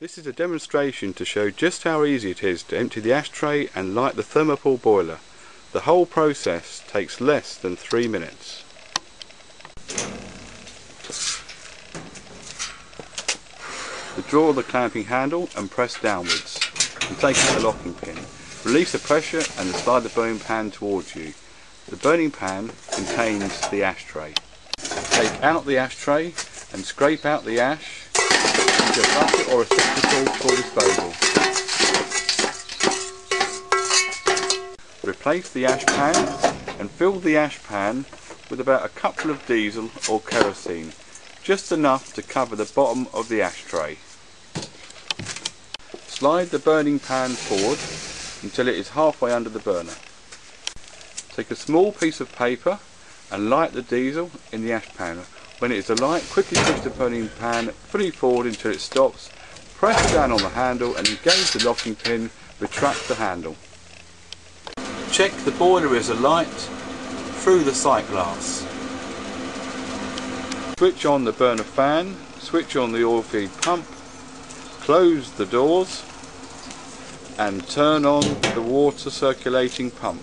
This is a demonstration to show just how easy it is to empty the ashtray and light the thermopole boiler. The whole process takes less than 3 minutes. Withdraw the clamping handle and press downwards and take out the locking pin. Release the pressure and slide the burning pan towards you. The burning pan contains the ashtray. Take out the ashtray and scrape out the ash. Use a bucket or a spatula for disposal. Replace the ash pan and fill the ash pan with about a couple of diesel or kerosene, just enough to cover the bottom of the ashtray. Slide the burning pan forward until it is halfway under the burner. Take a small piece of paper and light the diesel in the ash pan. When it is alight, quickly push the burning pan fully forward until it stops. Press down on the handle and engage the locking pin. Retract the handle. Check the boiler is alight through the sight glass. Switch on the burner fan, switch on the oil feed pump, close the doors and turn on the water circulating pump.